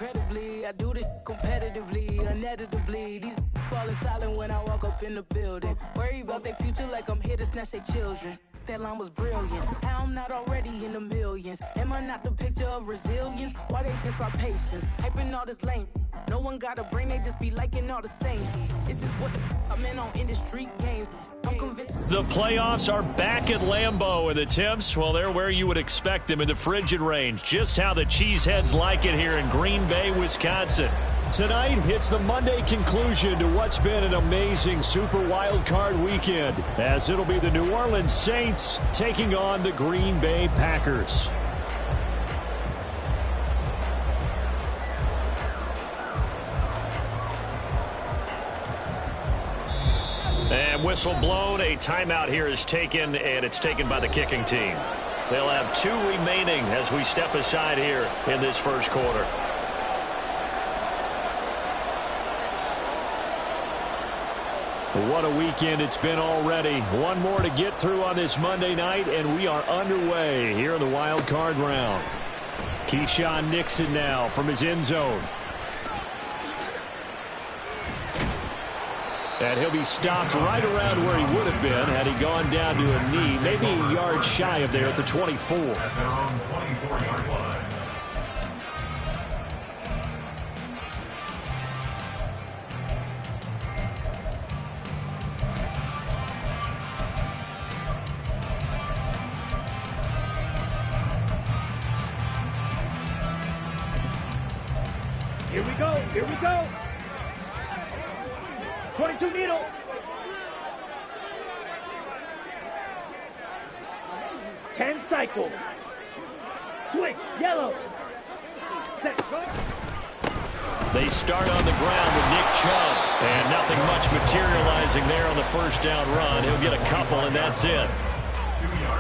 incredibly. I do this competitively, uneditably. These falling silent when I walk up in the building. Worry about their future like I'm here to snatch their children. That line was brilliant. How I'm not already in the millions? Am I not the picture of resilience? Why they test my patience? Hyping all this lame. No one got a brain, they just be liking all the same. This is what I'm in on industry games. I'm convinced. The playoffs are back at Lambeau, and the temps, well, they're where you would expect them in the frigid range. Just how the Cheeseheads like it here in Green Bay, Wisconsin. Tonight, it's the Monday conclusion to what's been an amazing Super Wild Card weekend, as it'll be the New Orleans Saints taking on the Green Bay Packers. And whistle blown, a timeout here is taken, and it's taken by the kicking team. They'll have 2 remaining as we step aside here in this first quarter. What a weekend it's been already. One more to get through on this Monday night, and we are underway here in the wild card round. Keyshawn Nixon now from his end zone. And he'll be stopped right around where he would have been had he gone down to a knee, maybe a yard shy of there at the 24. At their own 24-yard line. Here we go, here we go. 22 needles. Ten cycles. Switch, yellow. Set, go. They start on the ground with Nick Chubb. And nothing much materializing there on the first down run. He'll get a couple, and that's it.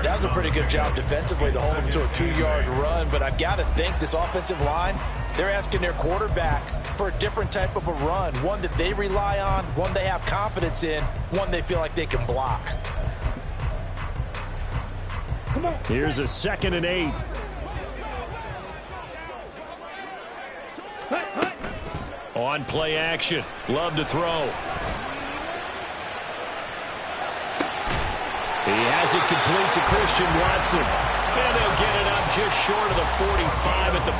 That was a pretty good job defensively to hold him to a 2-yard run, but I've got to think this offensive line, they're asking their quarterback for a different type of a run, one that they rely on, one they have confidence in, one they feel like they can block. Come on. Here's a 2nd and 8. On play action. Love to throw. He has it complete to Christian Watson. And they'll get it up just short of the 45 at the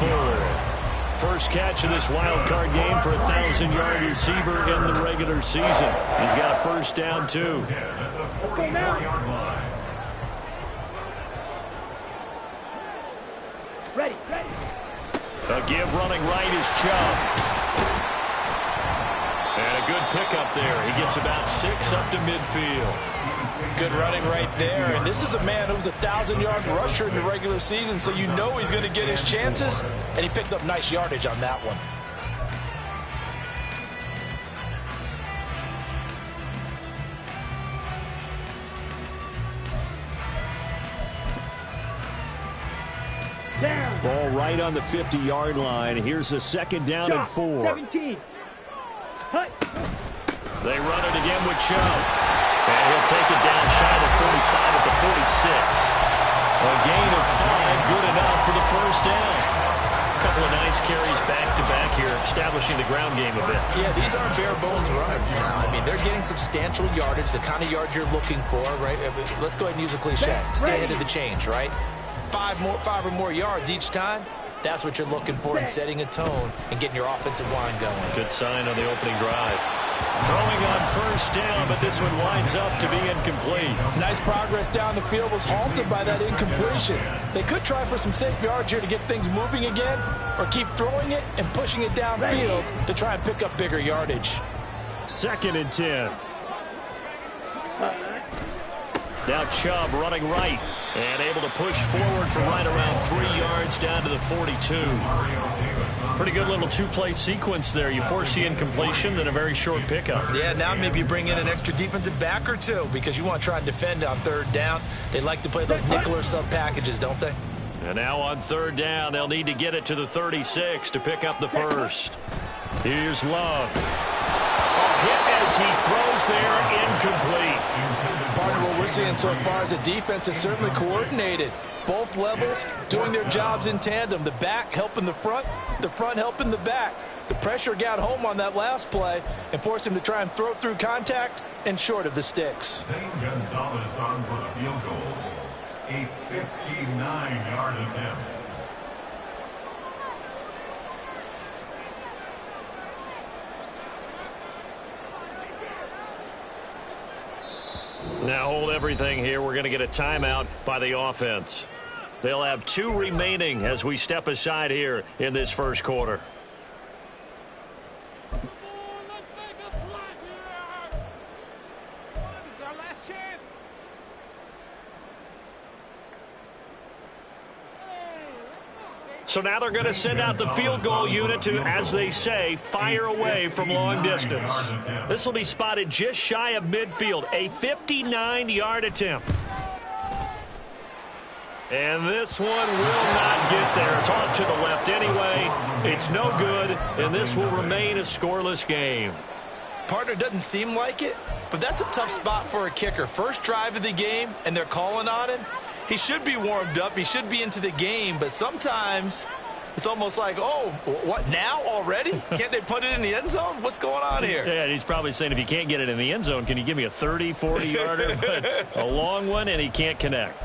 44. First catch of this wild card game for a 1,000-yard receiver in the regular season. He's got a first down, too. Ready, ready. A give running right is Chubb. And a good pickup there. He gets about 6 up to midfield. Good running right there. And this is a man who was a 1,000-yard rusher in the regular season, so you know he's going to get his chances, and he picks up nice yardage on that one. Down. Ball right on the 50-yard line. Here's a 2nd down and 4. 17. Hut. They run it again with Chubb. And he'll take it down shy of the 45 at the 46. A gain of 5, good enough for the first down. A couple of nice carries back-to-back here, establishing the ground game a bit. Yeah, these aren't bare-bones runs now. I mean, they're getting substantial yardage, the kind of yards you're looking for, right? Let's go ahead and use a cliche. Stay ahead of the change, right? 5 or more yards each time. That's what you're looking for in setting a tone and getting your offensive line going. Good sign on the opening drive. Throwing on first down, but this one winds up to be incomplete. Nice progress down the field, was halted by that incompletion. They could try for some safe yards here to get things moving again, or keep throwing it and pushing it downfield to try and pick up bigger yardage. 2nd and 10. Now Chubb running right and able to push forward for right around 3 yards down to the 42. Pretty good little 2-play sequence there. You force the incompletion, then a very short pickup. Yeah, now maybe you bring in an extra defensive back or two because you want to try and defend on 3rd down. They like to play those nickel or sub packages, don't they? And now on 3rd down, they'll need to get it to the 36 to pick up the first. Here's Love. A hit as he throws there, incomplete. Partner, what we're seeing so far is a defense that's certainly coordinated. Both levels doing their jobs in tandem. The back helping the front helping the back. The pressure got home on that last play and forced him to try and throw through contact and short of the sticks. St. Gonzalez on for the field goal. A 59-yard attempt. Now hold everything here. We're going to get a timeout by the offense. They'll have 2 remaining as we step aside here in this first quarter. So now they're going to send out the field goal unit to, as they say, fire away from long distance. This will be spotted just shy of midfield, a 59-yard attempt. And this one will not get there. It's off to the left anyway. It's no good, and this will remain a scoreless game. Partner, doesn't seem like it, but that's a tough spot for a kicker. First drive of the game, and they're calling on him. He should be warmed up. He should be into the game, but sometimes it's almost like, oh, what, now already? Can't they put it in the end zone? What's going on here? Yeah, he's probably saying, if you can't get it in the end zone, can you give me a 30, 40-yarder? But a long one, and he can't connect.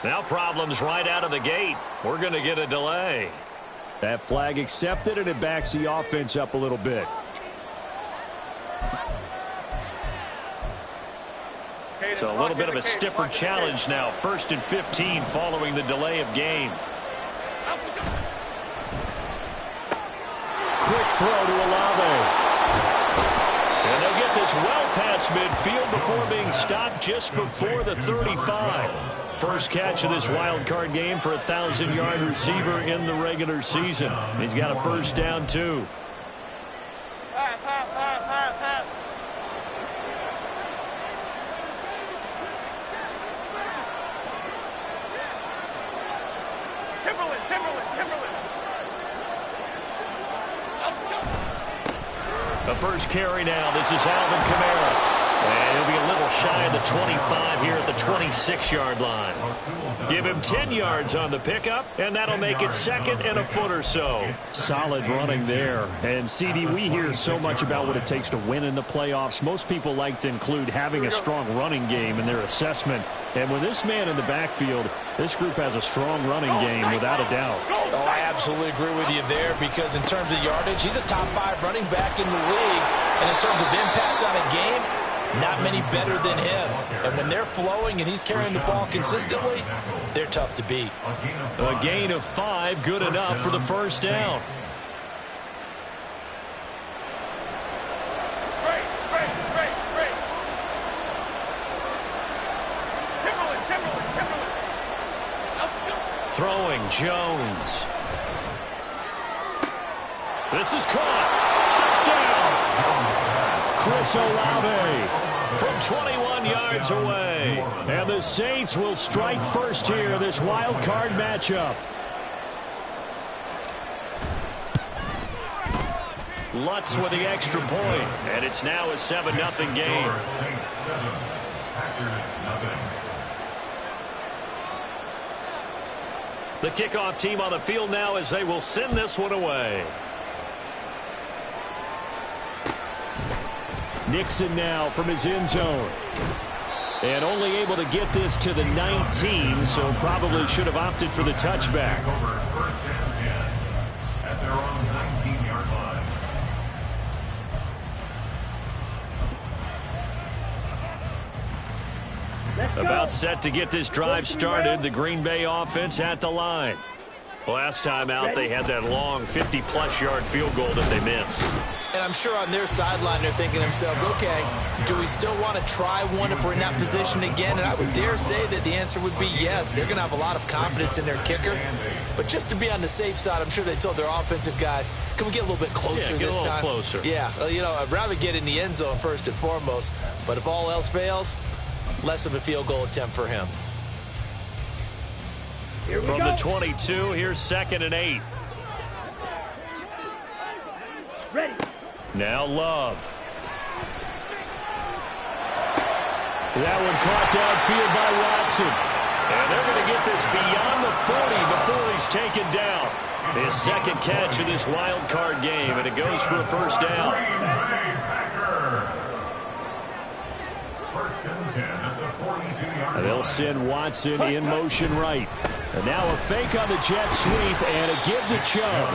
Now problems right out of the gate. We're going to get a delay. That flag accepted, and it backs the offense up a little bit. So a little bit of a stiffer challenge now. 1st and 15 following the delay of game. Quick throw to Olave. And they'll get this well past midfield before being stopped just before the 35. First catch of this wild card game for a 1,000-yard receiver in the regular season. He's got a first down, too. The first carry now. This is Alvin Kamara. And he'll be a little shy of the 25 here at the 26-yard line. Give him 10 yards on the pickup, and that'll make it 2nd and a foot or so. Solid running there. And, CD, we hear so much about what it takes to win in the playoffs. Most people like to include having a strong running game in their assessment. And with this man in the backfield, this group has a strong running game without a doubt. Oh, I absolutely agree with you there, because in terms of yardage, he's a top 5 running back in the league. And in terms of impact on a game, not many better than him. And when they're flowing and he's carrying the ball consistently, they're tough to beat. A gain of 5, good enough for the first down. Throwing Jones. This is caught. Touchdown. Chris Olave from 21 yards away. And the Saints will strike first here, this wild card matchup. Lutz with the extra point, and it's now a 7-0 game. Saints 7, Packers nothing. The kickoff team on the field now as they will send this one away. Nixon now from his end zone. And only able to get this to the 19, so probably should have opted for the touchback. Over 1st and 10 at their own 19-yard line. About set to get this drive started. The Green Bay offense at the line. Last time out, they had that long 50-plus yard field goal that they missed. And I'm sure on their sideline they're thinking to themselves, okay, do we still want to try one if we're in that position again? And I would dare say that the answer would be yes. They're going to have a lot of confidence in their kicker. But just to be on the safe side, I'm sure they told their offensive guys, can we get a little bit closer this time? Closer. Yeah, I'd rather get in the end zone first and foremost. But if all else fails, less of a field goal attempt for him. From the 22, here's 2nd and 8. Ready. Now Love. That one caught downfield by Watson. And they're going to get this beyond the 40 before he's taken down. His second catch of this wild card game, and it goes for a first down. And they'll send Watson in motion right. And now a fake on the jet sweep and a give the Chubb.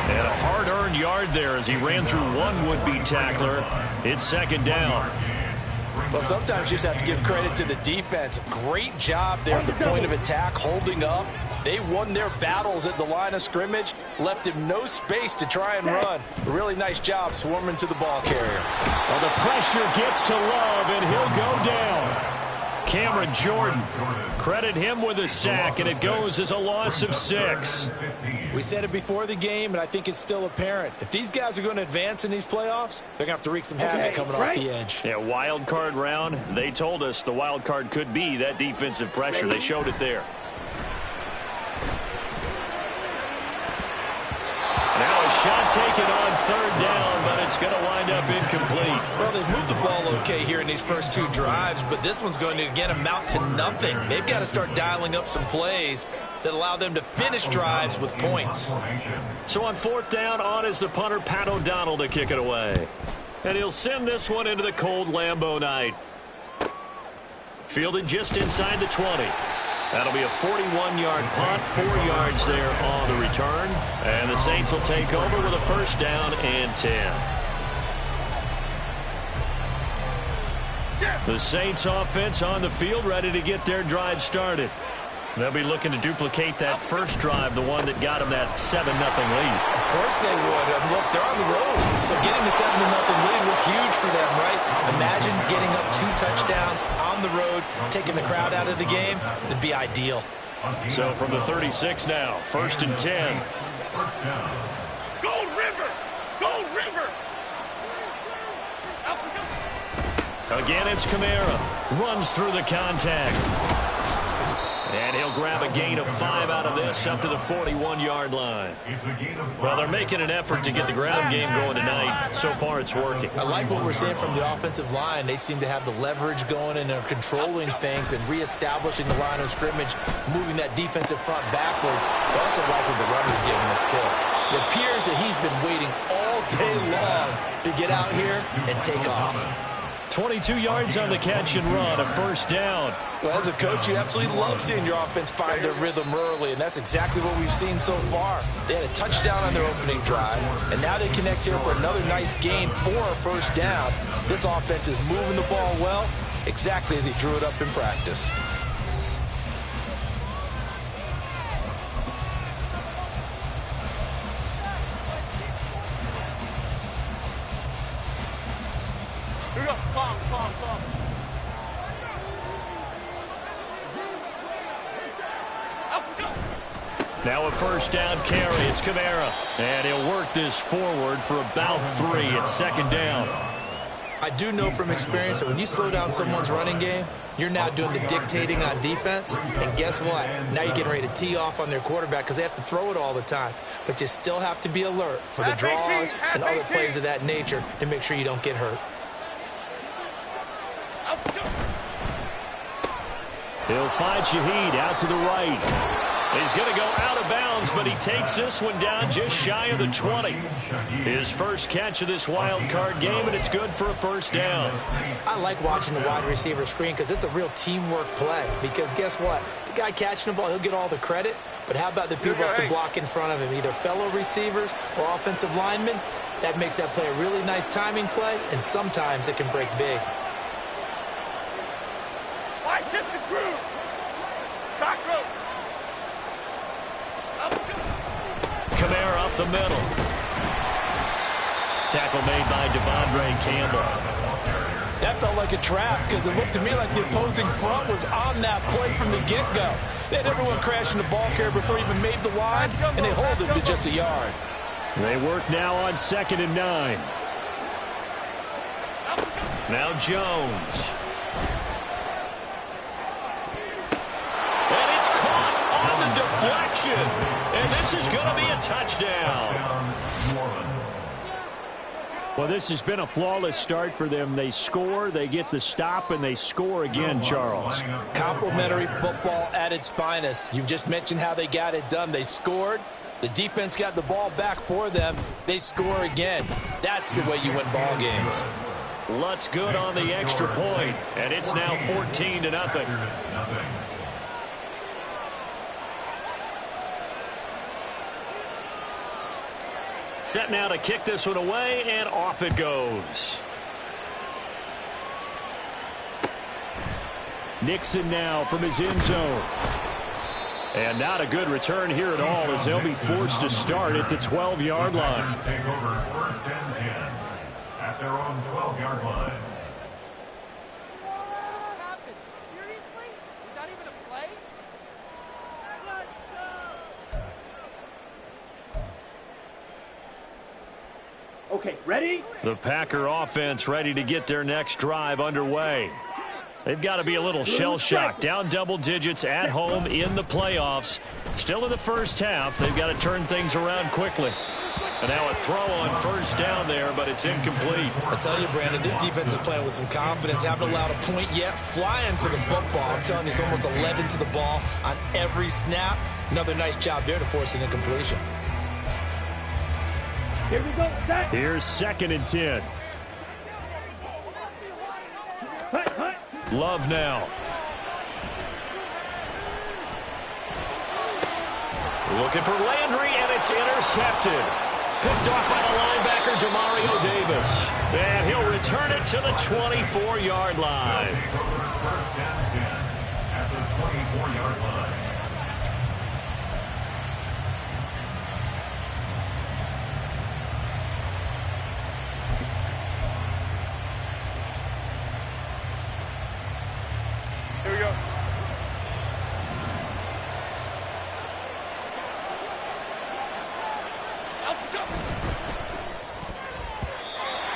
And a hard-earned yard there as he ran through one would-be tackler. It's second down. Well, sometimes you just have to give credit to the defense. Great job there at the point of attack, holding up. They won their battles at the line of scrimmage, left him no space to try and run. A really nice job swarming to the ball carrier. Well, the pressure gets to Love, and he'll go down. Cameron Jordan, credit him with a sack, and it goes as a loss of 6. We said it before the game, and I think it's still apparent. If these guys are going to advance in these playoffs, they're going to have to wreak some havoc coming off the edge. Yeah, wild card round. They told us the wild card could be that defensive pressure. They showed it there. Now a shot taken on 3rd down, but it's going to wind up incomplete. Well, they've moved the ball okay here in these first 2 drives, but this one's going to, again, amount to nothing. They've got to start dialing up some plays that allow them to finish drives with points. So on 4th down, on is the punter, Pat O'Donnell, to kick it away. And he'll send this one into the cold Lambeau night. Fielded just inside the 20. That'll be a 41-yard punt, 4 yards there on the return. And the Saints will take over with a first down and 10. The Saints offense on the field, ready to get their drive started. They'll be looking to duplicate that first drive, the one that got them that 7-0 lead. Of course they would. Look, they're on the road, so getting the 7-0 lead was huge for them, right? Imagine getting up 2 touchdowns on the road, taking the crowd out of the game. It'd be ideal. So from the 36 now, 1st and 10. Go River! Go River! Again, it's Kamara. Runs through the contact. And he'll grab a gain of 5 out of this up to the 41-yard line. Well, they're making an effort to get the ground game going tonight. So far, it's working. I like what we're seeing from the offensive line. They seem to have the leverage going and are controlling things and reestablishing the line of scrimmage, moving that defensive front backwards. I also like what the runner's giving us, too. It appears that he's been waiting all day long to get out here and take off. 22 yards on the catch and run, a first down. Well, as a coach, you absolutely love seeing your offense find their rhythm early, and that's exactly what we've seen so far. They had a touchdown on their opening drive, and now they connect here for another nice gain for a first down. This offense is moving the ball well, exactly as he drew it up in practice. Here we go. Calm. Now a first down carry. It's Kamara. And he'll work this forward for about 3 at 2nd down. I do know from experience that when you slow down someone's running game, you're now doing the dictating on defense. And guess what? Now you're getting ready to tee off on their quarterback because they have to throw it all the time. But you still have to be alert for the draws and other plays of that nature to make sure you don't get hurt. He'll find Shaheed out to the right. He's going to go out of bounds, but he takes this one down just shy of the 20. His first catch of this wild card game, and it's good for a first down. I like watching the wide receiver screen because it's a real teamwork play. Because guess what? The guy catching the ball, he'll get all the credit. But how about the people who have to block in front of him, either fellow receivers or offensive linemen? That makes that play a really nice timing play, and sometimes it can break big. Why shift the groove? Cockroach. the middle. Tackle made by Devondre Campbell. That felt like a trap because it looked to me like the opposing front was on that play from the get-go. They had everyone crashing the ball carrier before he even made the line, and they hold it to just a yard. They work now on 2nd and 9. Now Jones. And it's caught on the deflection. And this is going to be a touchdown. Well, this has been a flawless start for them. They score, they get the stop, and they score again, Charles. Complimentary football at its finest. You just mentioned how they got it done. They scored. The defense got the ball back for them. They score again. That's the way you win ball games. Lutz good on the extra point, and it's now 14-0. Set now to kick this one away, and off it goes. Nixon now from his end zone. And not a good return here at all as they'll be forced to start at the 12-yard line. Take over 1st and 10 at their own 12-yard line. What happened? Seriously? Was that even a play? Okay, ready? The Packer offense ready to get their next drive underway. They've got to be a little shell-shocked. Down double digits at home in the playoffs. Still in the first half. They've got to turn things around quickly. And now a throw on 1st down there, but it's incomplete. I tell you, Brandon, this defense is playing with some confidence. Haven't allowed a point yet. Flying to the football. I'm telling you, it's almost 11 to the ball on every snap. Another nice job there to force an incompletion. Here we go. Zach. Here's 2nd and 10. Hut, hut. Love now. Looking for Landry, and it's intercepted. Picked off by the linebacker, Demario Davis. And he'll return it to the 24-yard line. Take over 1st and 10 at the 24-yard line. Here we go.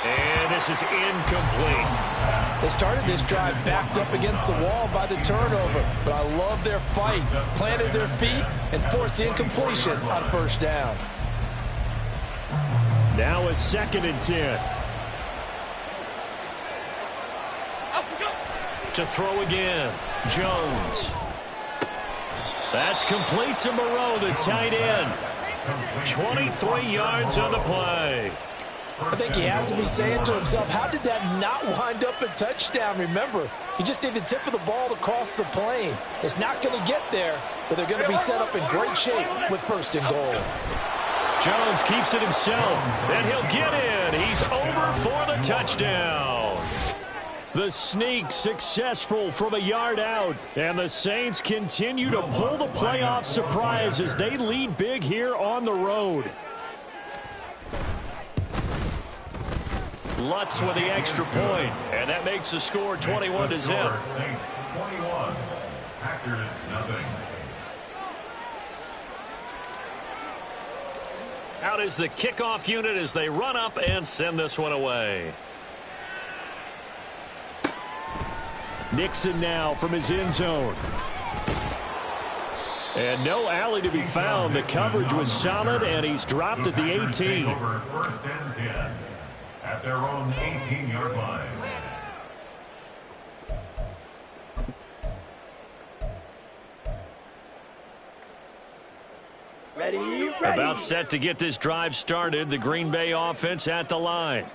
And this is incomplete. They started this drive backed up against the wall by the turnover, but I love their fight. Planted their feet and forced the incompletion on 1st down. Now a 2nd and 10. To throw again, Jones. That's complete to Moreau, the tight end. 23 yards on the play. I think he has to be saying to himself, how did that not wind up a touchdown? Remember, he just need the tip of the ball to cross the plane. It's not going to get there, but they're going to be set up in great shape with 1st and goal. Jones keeps it himself, and he'll get in. He's over for the touchdown. The sneak successful from a yard out, and the Saints continue to pull the playoff surprise as they lead big here on the road. Lutz with the extra point, and that makes the score 21-0. Saints 21, Packers nothing. Out is the kickoff unit as they run up and send this one away. Nixon now from his end zone. And no alley to be found. The coverage was solid, and he's dropped at the 18. Over 1st and 10 at their own 18-yard line. Ready, ready. About set to get this drive started. The Green Bay offense at the line.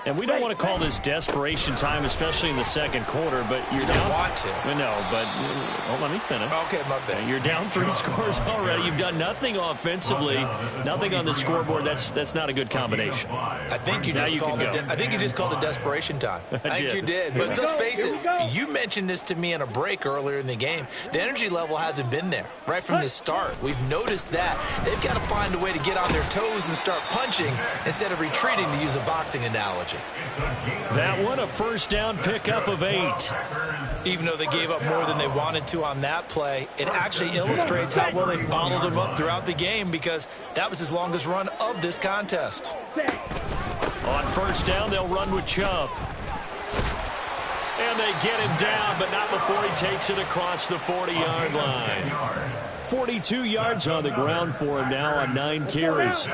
And we don't want to call this desperation time, especially in the second quarter, but you're don't down. Want to. No, but let me finish. Okay, my bad. You're down 3 scores already. You've done nothing offensively, nothing on the scoreboard. That's not a good combination. I think you just called it desperation time. I think you did. But let's face it, you mentioned this to me in a break earlier in the game. The energy level hasn't been there right from the start. We've noticed that. They've got to find a way to get on their toes and start punching instead of retreating, to use a boxing analogy. That one, a first down pickup of 8. Even though they gave up more than they wanted to on that play, it actually illustrates how well they bottled them up throughout the game, because that was his longest run of this contest. On first down, they'll run with Chubb. And they get him down, but not before he takes it across the 40-yard line. 42 yards on the ground for him now on 9 carries.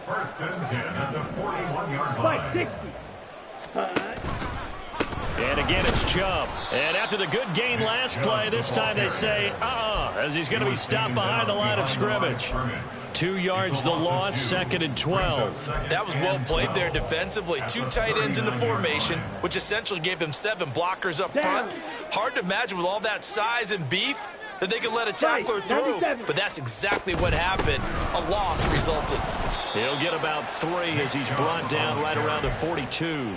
First and 10 at the 41-yard line. And again, it's Chubb. And after the good gain last play, this time they say, as he's going to be stopped behind the line of scrimmage. 2 yards the loss, 2nd and 12. That was well played there defensively. 2 tight ends in the formation, which essentially gave them 7 blockers up front. Hard to imagine with all that size and beef that they could let a tackler through. But that's exactly what happened. A loss resulted. He'll get about 3 as he's brought down right around the 42.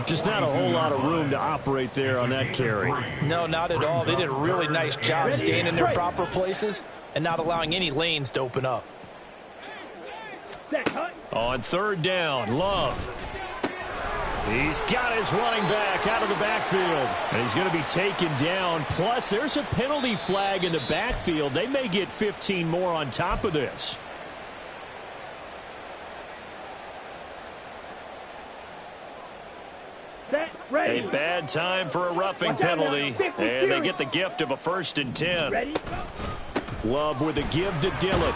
Just not a whole lot of room to operate there on that carry. No, not at all. They did a really nice job staying in their proper places and not allowing any lanes to open up. On 3rd down, Love. He's got his running back out of the backfield. And he's going to be taken down. Plus, there's a penalty flag in the backfield. They may get 15 more on top of this. A bad time for a roughing penalty. And they get the gift of a 1st and 10. Love with a give to Dillon.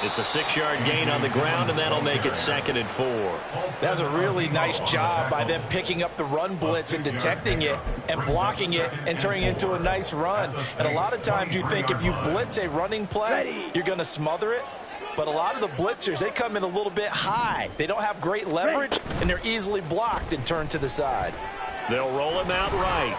It's a 6-yard gain on the ground, and that'll make it 2nd and 4. That's a really nice job by them picking up the run blitz and detecting it and blocking it and turning it into a nice run. And a lot of times you think if you blitz a running play, you're going to smother it. But a lot of the blitzers, they come in a little bit high. They don't have great leverage, and they're easily blocked and turned to the side. They'll roll him out right.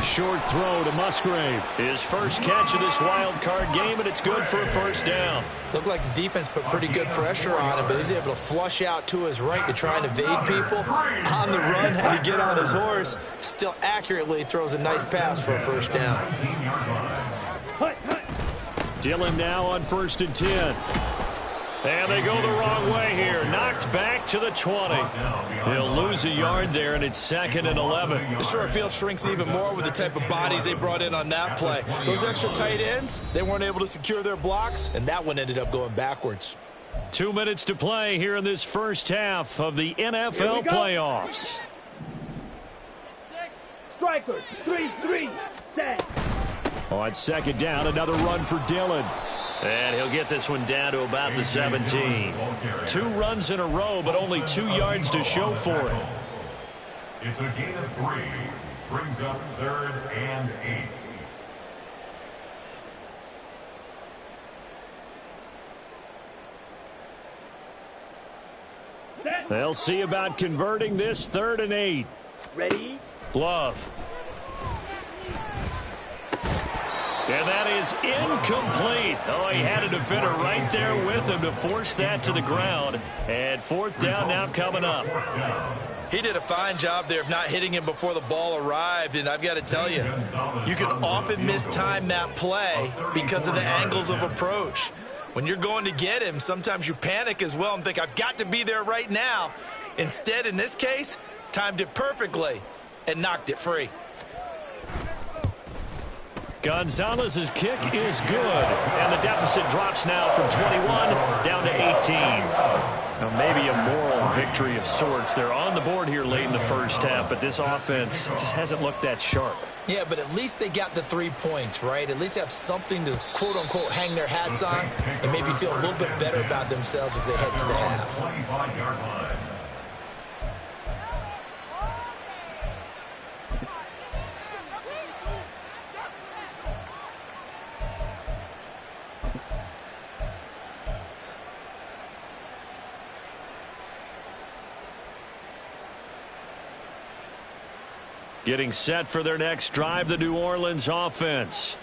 Short throw to Musgrave. His first catch of this wild card game, and it's good for a 1st down. Looked like the defense put pretty good pressure on him, but he's able to flush out to his right to try and evade people. On the run, had to get on his horse. Still accurately throws a nice pass for a 1st down. Dillon now on 1st and 10. And they go the wrong way here. Knocked back to the 20. He'll lose a yard there, and it's 2nd and 11. The short field shrinks even more with the type of bodies they brought in on that play. Those extra tight ends, they weren't able to secure their blocks, and that one ended up going backwards. 2 minutes to play here in this first half of the NFL playoffs. Strikers, 3-3, set. On 2nd down, another run for Dillon. And he'll get this one down to about the 17. 2 runs in a row, but only 2 yards to show for it. It's a gain of 3. Brings up 3rd and 8. They'll see about converting this 3rd and 8. Ready? Love. And that is incomplete. Oh, he had a defender right there with him to force that to the ground. And 4th down now coming up. He did a fine job there of not hitting him before the ball arrived, and I've got to tell you, you can often mistime that play because of the angles of approach. When you're going to get him, sometimes you panic as well and think, I've got to be there right now. Instead, in this case, timed it perfectly and knocked it free. Gonzalez's kick is good, and the deficit drops now from 21 down to 18. Now maybe a moral victory of sorts. They're on the board here late in the first half, but this offense just hasn't looked that sharp. Yeah, but at least they got the 3 points, right? At least they have something to, quote-unquote, hang their hats on and maybe feel a little bit better about themselves as they head to the half. Getting set for their next drive, the New Orleans offense.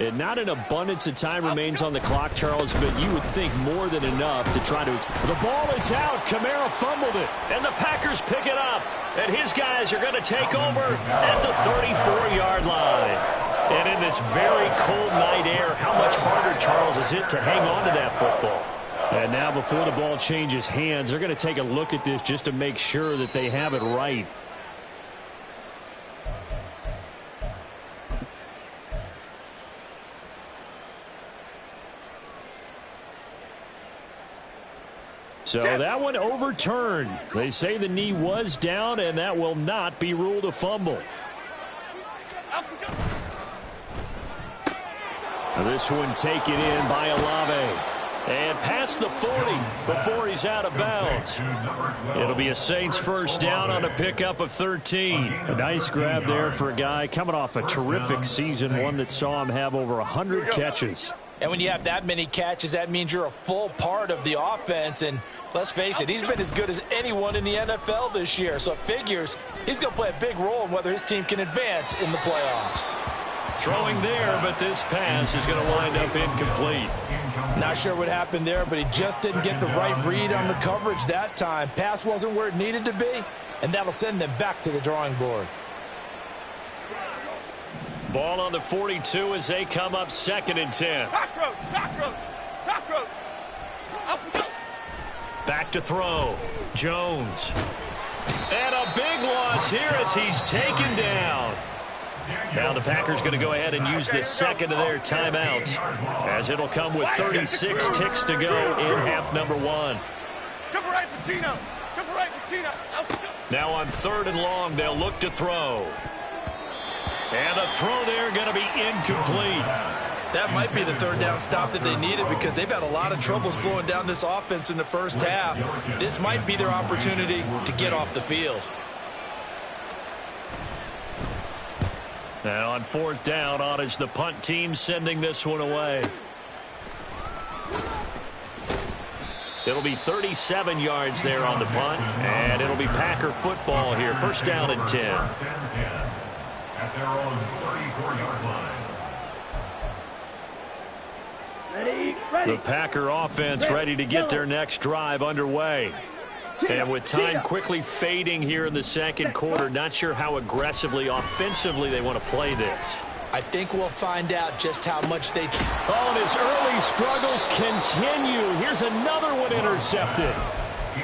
And not an abundance of time remains on the clock, Charles, but you would think more than enough to try to... The ball is out. Kamara fumbled it, and the Packers pick it up. And his guys are going to take over at the 34-yard line. And in this very cold night air, how much harder, Charles, is it to hang on to that football? And now before the ball changes hands, they're going to take a look at this just to make sure that they have it right. So that one overturned. They say the knee was down, and that will not be ruled a fumble. This one taken in by Olave. And past the 40 before he's out of bounds. It'll be a Saints first down on a pickup of 13. A nice grab there for a guy coming off a terrific season, one that saw him have over 100 catches. And when you have that many catches, that means you're a full part of the offense. And let's face it, he's been as good as anyone in the NFL this year. So it figures he's going to play a big role in whether his team can advance in the playoffs. Throwing there, but this pass is going to wind up incomplete. Not sure what happened there, but he just didn't get the right read on the coverage that time. Pass wasn't where it needed to be, and that'll send them back to the drawing board. Ball on the 42 as they come up 2nd and 10. Cockroach, cockroach, cockroach. Back to throw. Jones. And a big loss here as he's taken down. Now the Packers going to go ahead and use the second of their timeouts, as it'll come with 36 ticks to go in half number 1. Now on 3rd and long, they'll look to throw. And the throw there going to be incomplete. That might be the 3rd down stop that they needed, because they've had a lot of trouble slowing down this offense in the first half. This might be their opportunity to get off the field. Now on 4th down, on is the punt team sending this one away. It'll be 37 yards there on the punt, and it'll be Packer football here. First down and 10. At their own 34-yard line. The Packer offense ready to get their next drive underway. And with time quickly fading here in the second quarter, not sure how aggressively, offensively they want to play this. I think we'll find out just how much they... Oh, and his early struggles continue. Here's another one intercepted.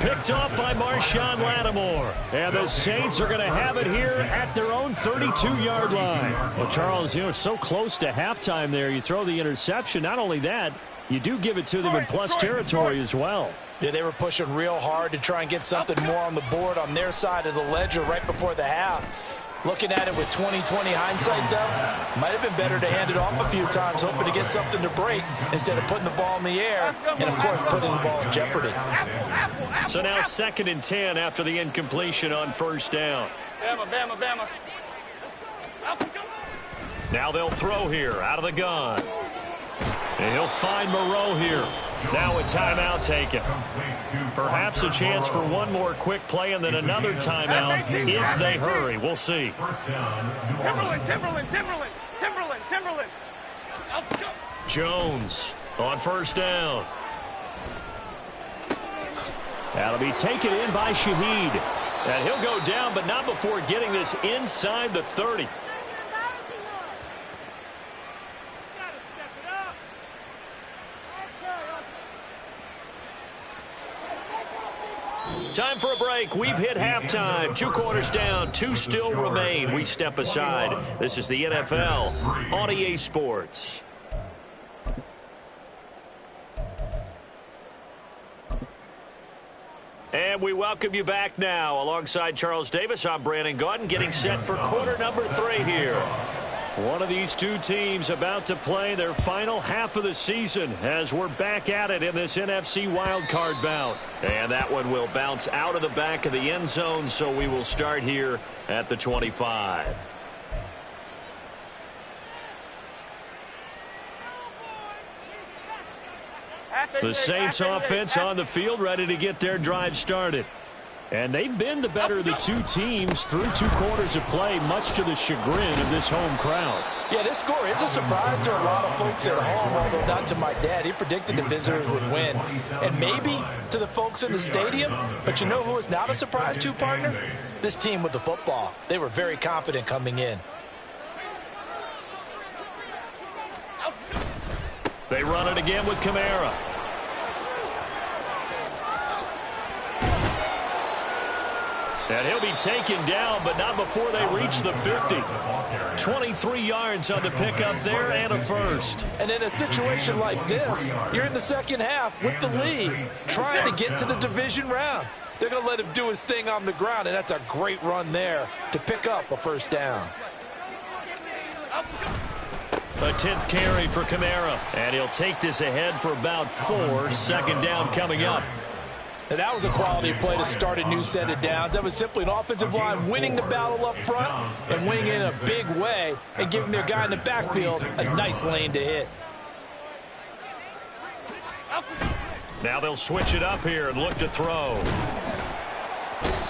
Picked off by Marshawn Lattimore. And the Saints are going to have it here at their own 32-yard line. Well, Charles, so close to halftime there. You throw the interception. Not only that, you do give it to them in plus territory as well. Yeah, they were pushing real hard to try and get something more on the board on their side of the ledger right before the half. Looking at it with 20/20 hindsight, though, might have been better to hand it off a few times, hoping to get something to break instead of putting the ball in the air and, of course, putting the ball in jeopardy. So now 2nd and 10 after the incompletion on 1st down. Bama. Now they'll throw here out of the gun. And he'll find Moreau here. Now a timeout taken. Perhaps a chance for one more quick play and then another timeout if they hurry. We'll see. Timberland. Jones on 1st down. That'll be taken in by Shaheed. And he'll go down, but not before getting this inside the 30. Time for a break. We've hit halftime. 2 quarters down. 2 still remain. We step aside. This is the NFL on EA Sports. And we welcome you back now. Alongside Charles Davis, I'm Brandon Gaudin, getting set for quarter number 3 here. One of these two teams about to play their final half of the season as we're back at it in this NFC wildcard bout. And that one will bounce out of the back of the end zone, so we will start here at the 25. The Saints offense on the field, ready to get their drive started. And they've been the better of the two teams through 2 quarters of play, much to the chagrin of this home crowd. Yeah, this score is a surprise to a lot of folks at home, although not to my dad. He predicted the visitors would win. And maybe to the folks in the stadium. But you know who is not a surprise to, partner? This team with the football. They were very confident coming in. They run it again with Kamara. And he'll be taken down, but not before they reach the 50. 23 yards on the pickup there and a first. And in a situation like this, you're in the second half with the lead, trying to get to the division round. They're going to let him do his thing on the ground, and that's a great run there to pick up a first down. A 10th carry for Kamara. And he'll take this ahead for about 4. Second down coming up. And that was a quality play to start a new set of downs. That was simply an offensive line winning the battle up front and winning in a big way and giving their guy in the backfield a nice lane to hit. Now they'll switch it up here and look to throw.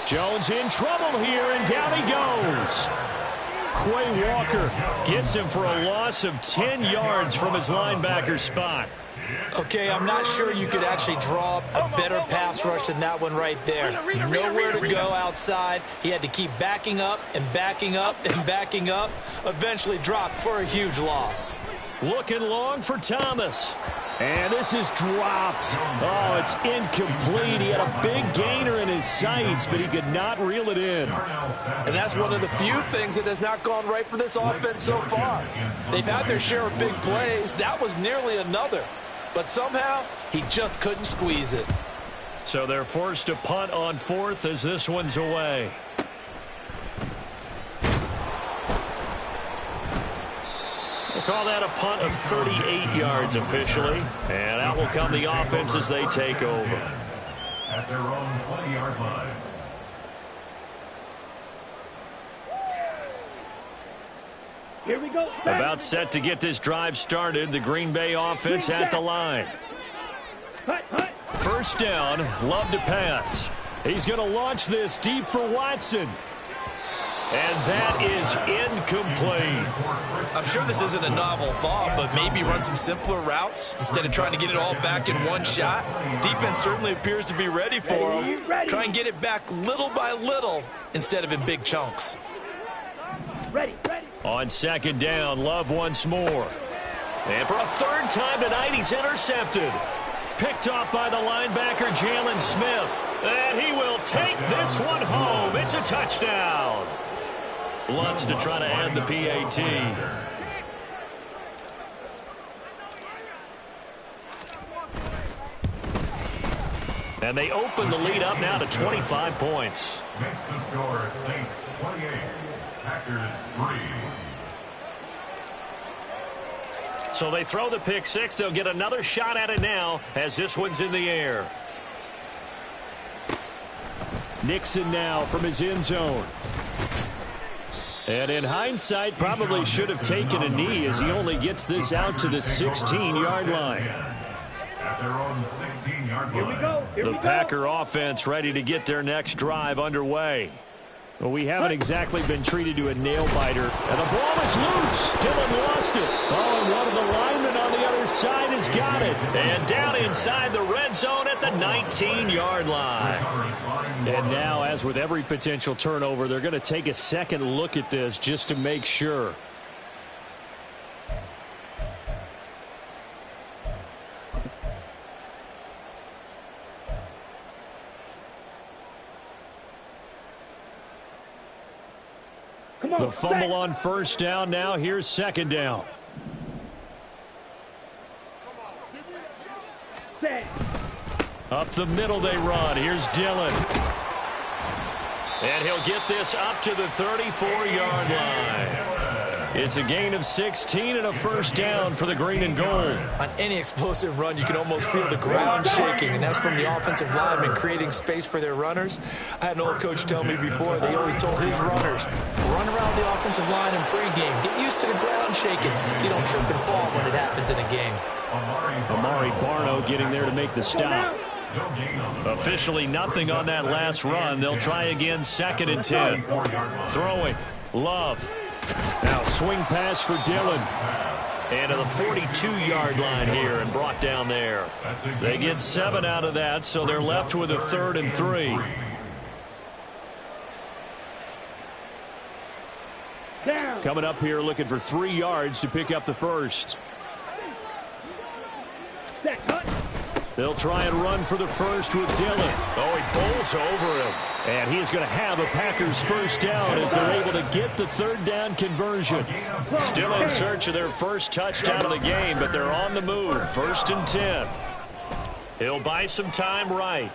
Jones in trouble here, and down he goes. Quay Walker gets him for a loss of 10 yards from his linebacker spot. Okay, I'm not sure you could actually draw up a better pass rush than that one right there. Nowhere to go outside. He had to keep backing up and backing up and backing up. Eventually dropped for a huge loss. Looking long for Thomas. And this is dropped. Oh, it's incomplete. He had a big gainer in his sights, but he could not reel it in. And that's one of the few things that has not gone right for this offense so far. They've had their share of big plays. That was nearly another. But somehow, he just couldn't squeeze it. So they're forced to punt on 4th as this one's away. We'll call that a punt of 38 yards officially. And out will come the offense as they take over. At their own 20-yard line. Here we go. About set to get this drive started. The Green Bay offense at the line. First down, Love to pass. He's going to launch this deep for Watson. And that is incomplete. I'm sure this isn't a novel thought, but maybe run some simpler routes instead of trying to get it all back in one shot. Defense certainly appears to be ready for him. Try and get it back little by little instead of in big chunks. Ready. On second down, Love once more. And for a third time tonight, he's intercepted. Picked off by the linebacker, Jalen Smith. And he will take this one home. It's a touchdown. Lutz to try to add the PAT. And they open the lead up now to 25 points. Makes the score Saints 28, Packers 3. So they throw the pick six. They'll get another shot at it now as this one's in the air. Nixon now from his end zone. And in hindsight, probably should have taken a knee as he only gets this out to the 16-yard line. At their own 16-yard line. Here we go. The Packer offense ready to get their next drive underway. Well, we haven't exactly been treated to a nail-biter. And the ball is loose. Dillon lost it. Oh, and one of the linemen on the other side has got it. And down inside the red zone at the 19-yard line. And now, as with every potential turnover, they're going to take a second look at this just to make sure. The fumble on first down. Now here's second down. Up the middle they run. Here's Dillon. And he'll get this up to the 34-yard line. It's a gain of 16 and a first down for the green and gold. On any explosive run, you can almost feel the ground shaking, and that's from the offensive linemen creating space for their runners. I had an old coach tell me before, they always told his runners, run around the offensive line in pregame. Get used to the ground shaking so you don't trip and fall when it happens in a game. Amari Barno getting there to make the stop. Officially nothing on that last run. They'll try again, 2nd and 10. Throwing. Love. Now swing pass for Dillon. And to the 42-yard line here and brought down there. They get 7 out of that, so they're left with a 3rd and 3. Coming up here looking for 3 yards to pick up the first. They'll try and run for the first with Dillon. Oh, he bowls over him. And he is going to have a Packers first down as they're able to get the 3rd down conversion. Still in search of their first touchdown of the game, but they're on the move. 1st and 10. He'll buy some time right.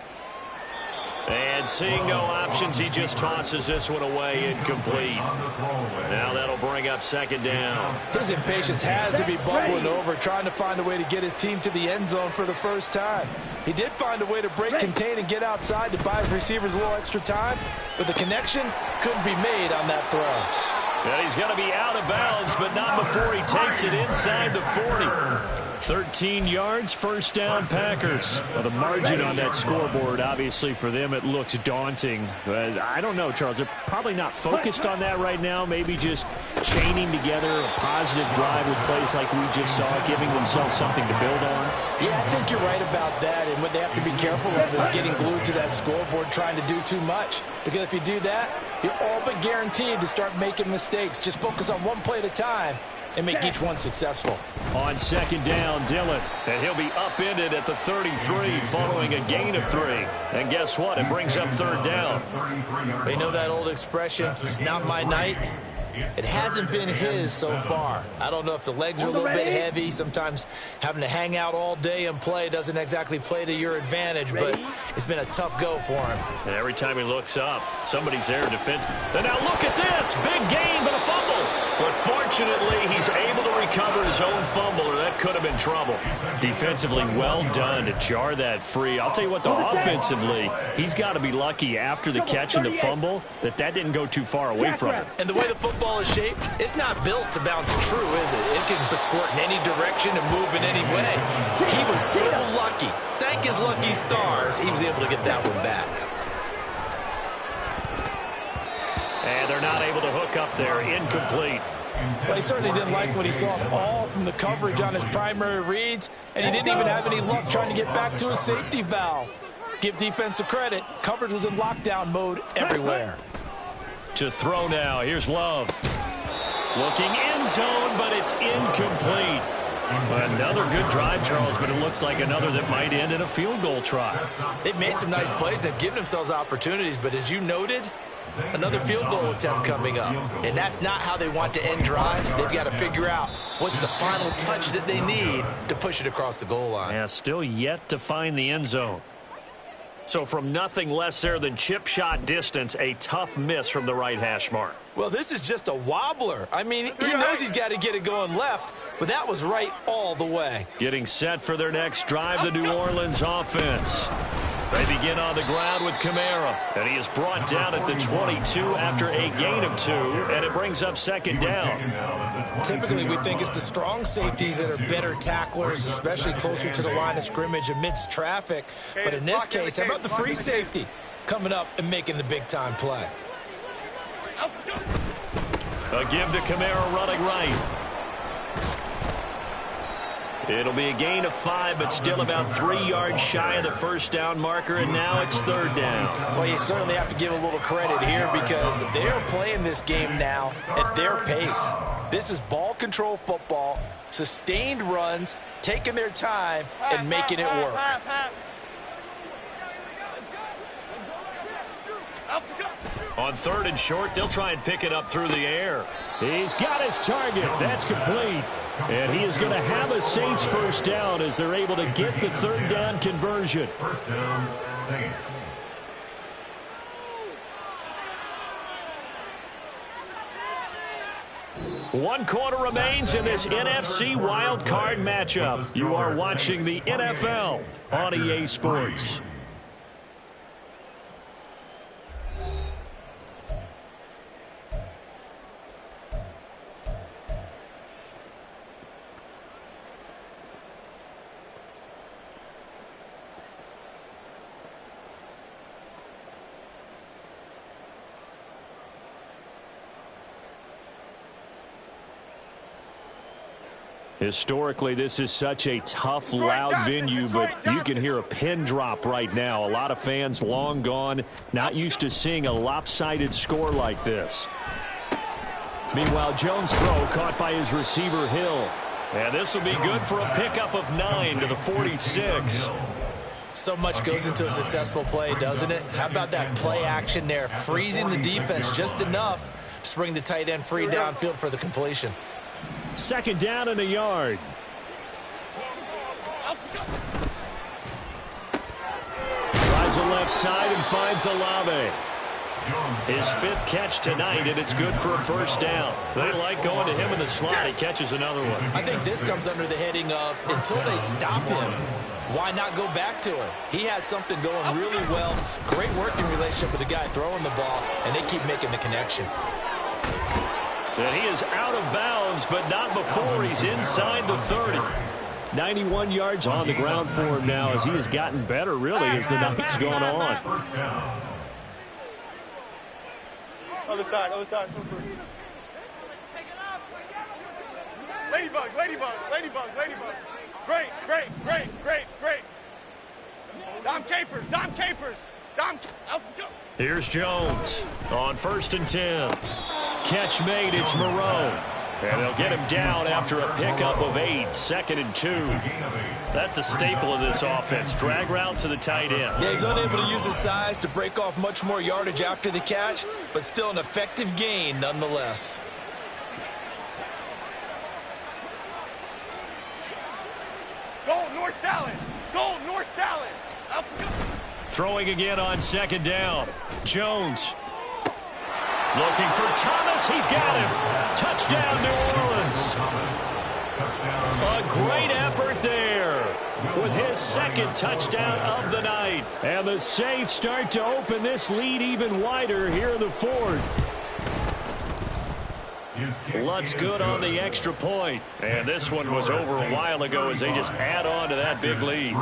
And seeing no options, he just tosses this one away, incomplete. Now that'll bring up 2nd down. His impatience has to be bubbling over, trying to find a way to get his team to the end zone for the first time. He did find a way to break, contain, and get outside to buy his receivers a little extra time, but the connection couldn't be made on that throw. And he's going to be out of bounds, but not before he takes it inside the 40. 13 yards, first down, Packers. Well, the margin on that scoreboard, obviously, for them, it looks daunting. But I don't know, Charles. They're probably not focused on that right now. Maybe just chaining together a positive drive with plays like we just saw, giving themselves something to build on. Yeah, I think you're right about that. And what they have to be careful of is getting glued to that scoreboard, trying to do too much. Because if you do that, you're all but guaranteed to start making mistakes. Just focus on one play at a time and make each one successful. On 2nd down, Dillon. And he'll be upended at the 33 following a gain of 3. And guess what? It brings up 3rd down. They know that old expression, it's not my night. It hasn't been his so far. I don't know if the legs are a little bit heavy. Sometimes having to hang out all day and play doesn't exactly play to your advantage, but it's been a tough go for him. And every time he looks up, somebody's there in defense. And now look at this. Big gain, but a fumble. But fortunately, he's able to recover his own fumble, or that could have been trouble. Defensively, well done to jar that free. I'll tell you what, though, offensively, he's got to be lucky after the catch and the fumble that didn't go too far away from him. And the way the football is shaped, it's not built to bounce true, is it? It can squirt in any direction and move in any way. He was so lucky. Thank his lucky stars, he was able to get that one back. And they're not able to hook up there. Incomplete. Well, he certainly didn't like what he saw all from the coverage on his primary reads, and he didn't even have any luck trying to get back to his safety valve. Give defense a credit. Coverage was in lockdown mode everywhere. To throw now. Here's Love. Looking end zone, but it's incomplete. Another good drive, Charles, but it looks like another that might end in a field goal try. They've made some nice plays. They've given themselves opportunities, but as you noted, another field goal attempt coming up. And that's not how they want to end drives. They've got to figure out what's the final touch that they need to push it across the goal line. Yeah, still yet to find the end zone. So from nothing less there than chip shot distance, a tough miss from the right hash mark. Well, this is just a wobbler. I mean, he knows he's got to get it going left, but that was right all the way. Getting set for their next drive, the New Orleans offense. They begin on the ground with Kamara, and he is brought down at the 22 after a gain of 2, and it brings up 2nd down. Typically, we think it's the strong safeties that are better tacklers, especially closer to the line of scrimmage amidst traffic. But in this case, how about the free safety coming up and making the big-time play? A give to Kamara running right. It'll be a gain of 5, but still about 3 yards shy of the first down marker, and now it's 3rd down. Well, you certainly have to give a little credit here because they're playing this game now at their pace. This is ball control football, sustained runs, taking their time, and making it work. On 3rd and short, they'll try and pick it up through the air. He's got his target. That's complete. And he is going to have a Saints first down as they're able to get the 3rd down conversion. First down, Saints. One quarter remains in this NFC Wild Card matchup. You are watching the NFL on EA Sports. Historically, this is such a tough, loud venue, but you can hear a pin drop right now. A lot of fans long gone, not used to seeing a lopsided score like this. Meanwhile, Jones' throw caught by his receiver, Hill. And this will be good for a pickup of 9 to the 46. So much goes into a successful play, doesn't it? How about that play action there, freezing the defense just enough to bring the tight end free downfield for the completion. Second down and a yard. Tries the left side and finds Olave. His 5th catch tonight, and it's good for a first down. They like going to him in the slot. He catches another one. I think this comes under the heading of until they stop him, why not go back to him? He has something going really well. Great working relationship with the guy throwing the ball, and they keep making the connection. And he is out of bounds, but not before he's inside the 30. 91 yards on the ground for him now as he has gotten better, really, as the night's gone on. Other side, other side. Ladybug, ladybug, ladybug, ladybug. Great, great, great, great, great. Dom Capers, Dom Capers. Here's Jones on 1st and 10. Catch made, it's Moreau. And they'll get him down after a pickup of 8, 2nd and 2. That's a staple of this offense. Drag route to the tight end. Yeah, he's unable to use his size to break off much more yardage after the catch, but still an effective gain nonetheless. Go north salad. Go north salad. Throwing again on 2nd down. Jones. Looking for Thomas. He's got him. Touchdown, New Orleans. A great effort there with his 2nd touchdown of the night. And the Saints start to open this lead even wider here in the 4th. Lutz good on the extra point. And this one was over a while ago as they just add on to that big lead.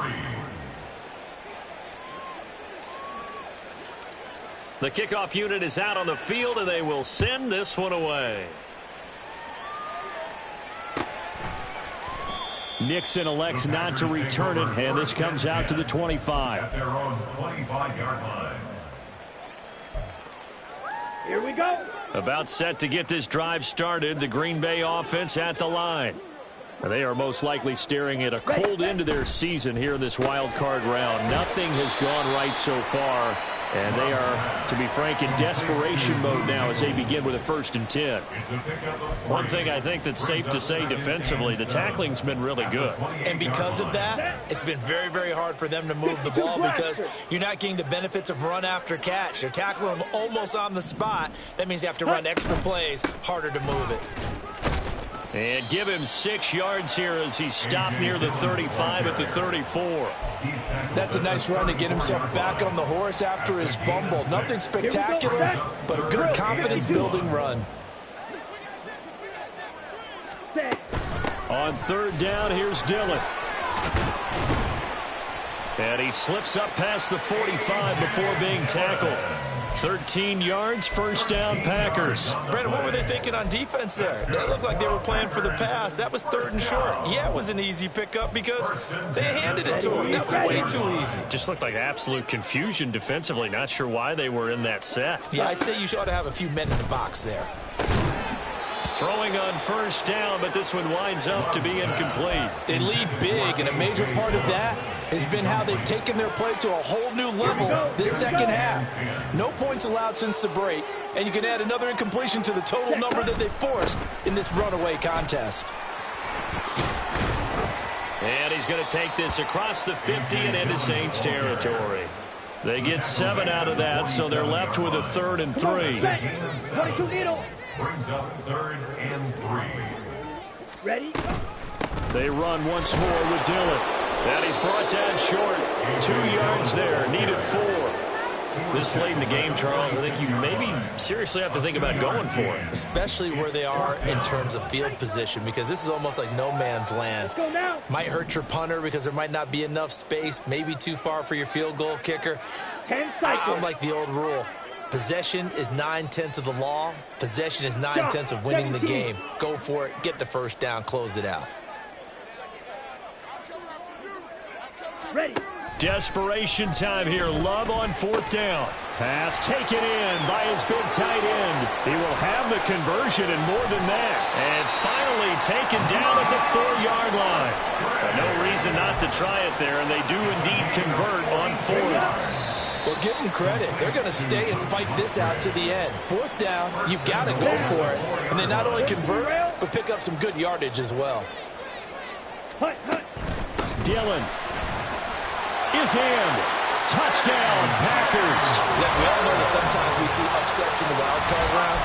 The kickoff unit is out on the field, and they will send this one away. Nixon elects not to return it, and this comes out to the 25. At their own 25-yard line. Here we go. About set to get this drive started, the Green Bay offense at the line. They are most likely staring at a cold end to their season here in this wild card round. Nothing has gone right so far, and they are, to be frank, in desperation mode now as they begin with a 1st and 10. One thing I think that's safe to say defensively, the tackling's been really good. And because of that, it's been very, very hard for them to move the ball because you're not getting the benefits of run after catch. They're tackling them almost on the spot. That means you have to run extra plays, harder to move it. And give him 6 yards here as he's stopped near the 35 at the 34. That's a nice run to get himself back on the horse after his fumble. Nothing spectacular, but a good confidence-building run. On 3rd down, here's Dillon. And he slips up past the 45 before being tackled. 13 yards, 1st down, Packers. Brandon, what were they thinking on defense there? They looked like they were playing for the pass. That was 3rd and short. Yeah, it was an easy pickup because they handed it to him. That was way too easy. Just looked like absolute confusion defensively. Not sure why they were in that set. Yeah, I'd say you ought to have a few men in the box there. Throwing on 1st down, but this one winds up to be incomplete. They lead big, and a major part of that has been how they've taken their play to a whole new level this second half. No points allowed since the break, and you can add another incompletion to the total number that they forced in this runaway contest. And he's going to take this across the 50 and into Saints territory. They get 7 out of that, so they're left with a 3rd and 3. Brings up 3rd and 3. Ready? They run once more with Dillon. And he's brought down short. 2 yards there. Needed 4. This late in the game, Charles, I think you maybe seriously have to think about going for it. Especially where they are in terms of field position, because this is almost like no man's land. Might hurt your punter because there might not be enough space, maybe too far for your field goal kicker. I'm like the old rule. Possession is 9/10 of the law. Possession is 9/10 of winning the game. Go for it. Get the 1st down. Close it out. Desperation time here. Love on 4th down. Pass taken in by his big tight end. He will have the conversion and more than that. And finally taken down at the 4-yard line. But no reason not to try it there, and they do indeed convert on 4th. Well, give them credit. They're going to stay and fight this out to the end. 4th down, you've got to go for it. And they not only convert, but pick up some good yardage as well. Dillon is in. Touchdown, Packers. Look, we all know that sometimes we see upsets in the wild card round,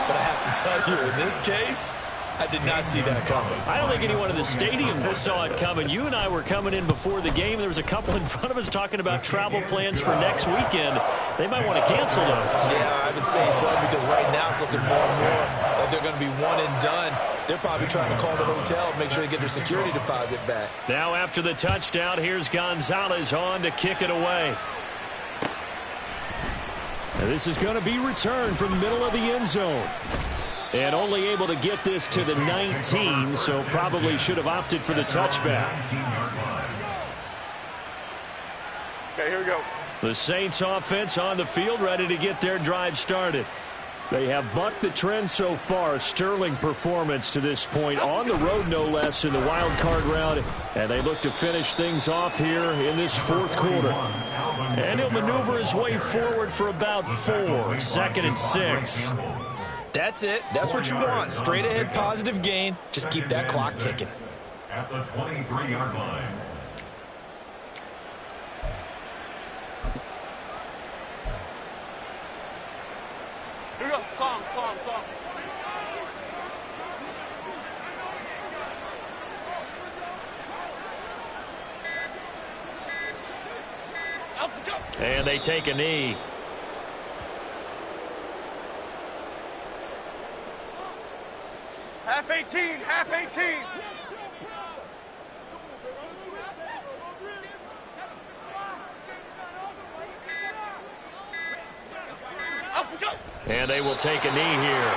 but I have to tell you, in this case, I did not see that coming. I don't think anyone in the stadium saw it coming. You and I were coming in before the game. There was a couple in front of us talking about travel plans for next weekend. They might want to cancel those. Yeah, I would say so, because right now it's looking more and more like they're going to be one and done. They're probably trying to call the hotel and make sure they get their security deposit back. Now after the touchdown, here's Gonzalez on to kick it away. Now this is going to be returned from the middle of the end zone. And only able to get this to the 19, so probably should have opted for the touchback. Okay, here we go. The Saints offense on the field, ready to get their drive started. They have bucked the trend so far. Sterling performance to this point, on the road no less in the wild card round. And they look to finish things off here in this 4th quarter. And he'll maneuver his way forward for about 4. 2nd and 6. That's it. That's what you want. Straight ahead positive gain. Just keep that clock ticking. At the 23-yard line. Here we go. Calm. And they take a knee. Half 18. Up we go. And they will take a knee here.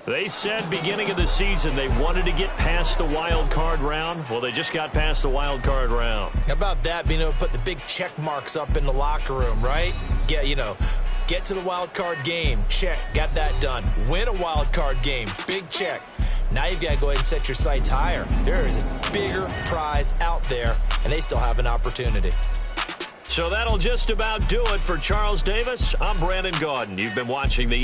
They said beginning of the season they wanted to get past the wild card round. Well, they just got past the wild card round. How about that, being able to put the big check marks up in the locker room, right? Get to the wild card game. Check. Got that done. Win a wild card game. Big check. Now you've got to go ahead and set your sights higher. There is a bigger prize out there, and they still have an opportunity. So that'll just about do it for Charles Davis. I'm Brandon Gaudin. You've been watching the